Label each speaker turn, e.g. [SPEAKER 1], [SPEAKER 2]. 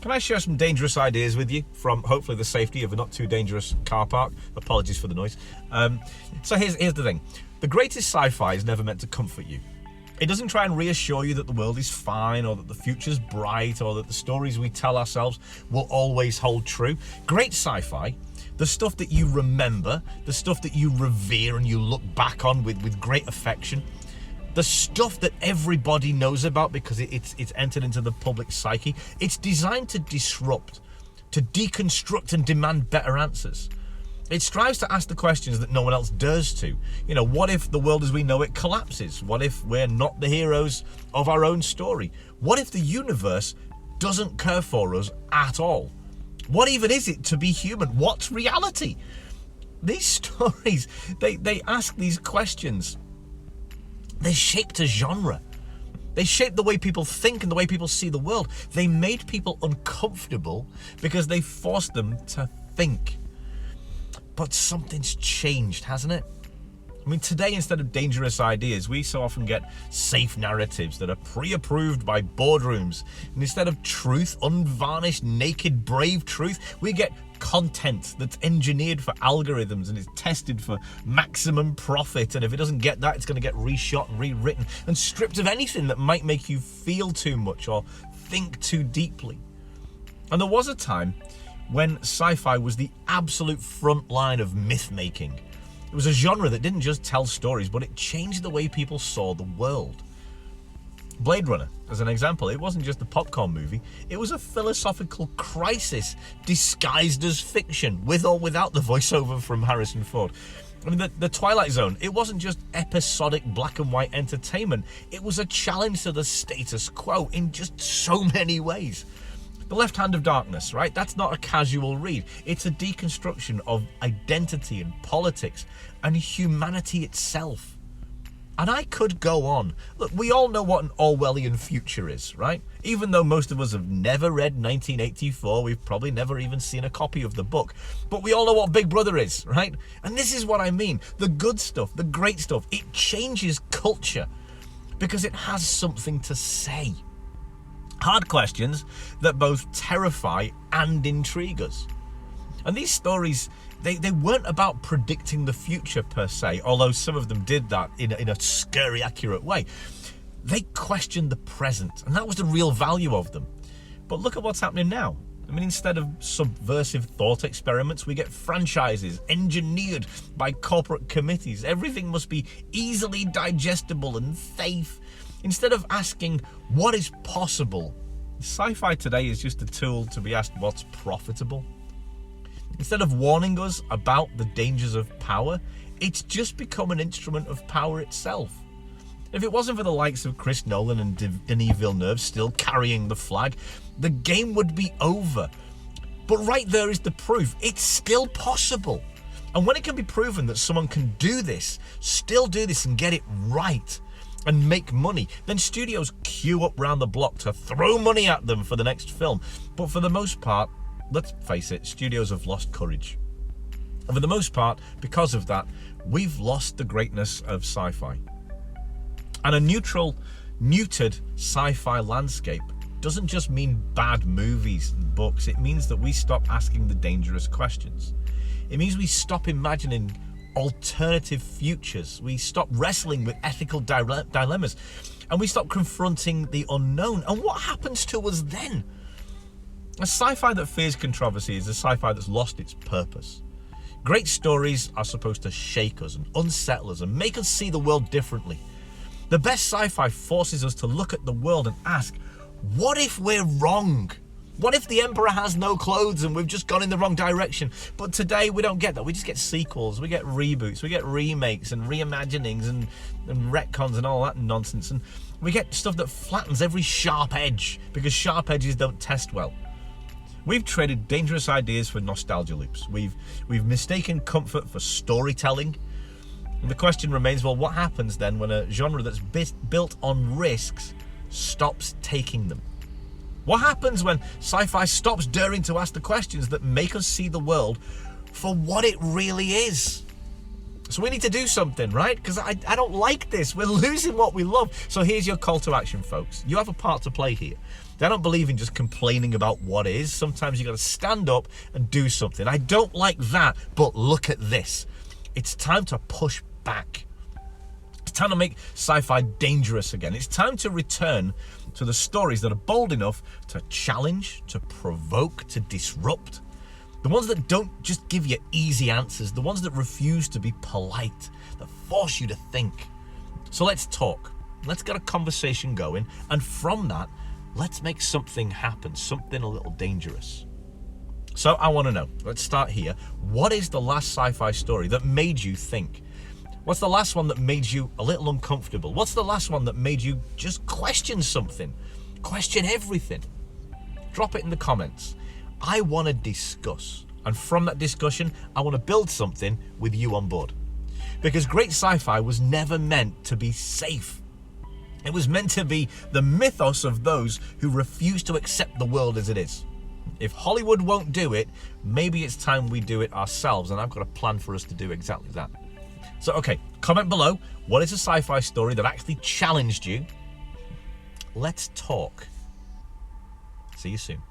[SPEAKER 1] can I share some dangerous ideas with you from hopefully the safety of a not too dangerous car park? Apologies for the noise. So here's the thing. The greatest sci-fi is never meant to comfort you. It doesn't try and reassure you that the world is fine or that the future's bright or that the stories we tell ourselves will always hold true. Great sci-fi, the stuff that you remember, the stuff that you revere and you look back on with great affection, the stuff that everybody knows about because it's entered into the public psyche, it's designed to disrupt, to deconstruct and demand better answers. It strives to ask the questions that no one else dares to. You know, what if the world as we know it collapses? What if we're not the heroes of our own story? What if the universe doesn't care for us at all? What even is it to be human? What's reality? These stories, they ask these questions. They shaped a genre. They shaped the way people think and the way people see the world. They made people uncomfortable because they forced them to think. But something's changed, hasn't it? I mean, today, instead of dangerous ideas, we so often get safe narratives that are pre-approved by boardrooms. And instead of truth, unvarnished, naked, brave truth, we get content that's engineered for algorithms and is tested for maximum profit. And if it doesn't get that, it's going to get reshot and rewritten and stripped of anything that might make you feel too much or think too deeply. And there was a time when sci-fi was the absolute front line of myth-making. It was a genre that didn't just tell stories, but it changed the way people saw the world. Blade Runner, as an example, it wasn't just a popcorn movie, it was a philosophical crisis disguised as fiction, with or without the voiceover from Harrison Ford. I mean, the Twilight Zone, it wasn't just episodic black and white entertainment, it was a challenge to the status quo in just so many ways. The Left Hand of Darkness, right? That's not a casual read. It's a deconstruction of identity and politics and humanity itself. And I could go on. Look, we all know what an Orwellian future is, right? Even though most of us have never read 1984, we've probably never even seen a copy of the book. But we all know what Big Brother is, right? And this is what I mean. The good stuff, the great stuff, it changes culture because it has something to say. Hard questions that both terrify and intrigue us. And these stories, they weren't about predicting the future per se, although some of them did that in a scary, accurate way. They questioned the present, and that was the real value of them. But look at what's happening now. I mean, instead of subversive thought experiments, we get franchises engineered by corporate committees. Everything must be easily digestible and safe. Instead of asking what is possible, sci-fi today is just a tool to be asked what's profitable. Instead of warning us about the dangers of power, it's just become an instrument of power itself. If it wasn't for the likes of Chris Nolan and Denis Villeneuve still carrying the flag, the game would be over. But right there is the proof. It's still possible. And when it can be proven that someone can do this, still do this and get it right, and make money, then studios queue up round the block to throw money at them for the next film. But for the most part, let's face it, studios have lost courage. And for the most part, because of that, we've lost the greatness of sci-fi. And a neutral, neutered sci-fi landscape doesn't just mean bad movies and books. It means that we stop asking the dangerous questions. It means we stop imagining alternative futures. We stop wrestling with ethical dilemmas, and we stop confronting the unknown. And what happens to us then? A sci-fi that fears controversy is a sci-fi that's lost its purpose. Great stories are supposed to shake us and unsettle us and make us see the world differently. The best sci-fi forces us to look at the world and ask, what if we're wrong? What if the Emperor has no clothes and we've just gone in the wrong direction? But today we don't get that. We just get sequels, we get reboots, we get remakes and reimaginings and retcons and all that nonsense. And we get stuff that flattens every sharp edge because sharp edges don't test well. We've traded dangerous ideas for nostalgia loops. We've mistaken comfort for storytelling. And the question remains, well, what happens then when a genre that's built on risks stops taking them? What happens when sci-fi stops daring to ask the questions that make us see the world for what it really is? So we need to do something, right? Because I don't like this. We're losing what we love. So here's your call to action, folks. You have a part to play here. They don't believe in just complaining about what is. Sometimes you got to stand up and do something. I don't like that, but look at this. It's time to push back. It's time to make sci-fi dangerous again. It's time to return to the stories that are bold enough to challenge, to provoke, to disrupt. The ones that don't just give you easy answers, the ones that refuse to be polite, that force you to think. So let's talk. Let's get a conversation going, and from that, let's make something happen, something a little dangerous. So I want to know, let's start here. What is the last sci-fi story that made you think? What's the last one that made you a little uncomfortable? What's the last one that made you just question something? Question everything? Drop it in the comments. I want to discuss. And from that discussion, I want to build something with you on board. Because great sci-fi was never meant to be safe. It was meant to be the mythos of those who refuse to accept the world as it is. If Hollywood won't do it, maybe it's time we do it ourselves, and I've got a plan for us to do exactly that. So, okay, comment below, what is a sci-fi story that actually challenged you? Let's talk. See you soon.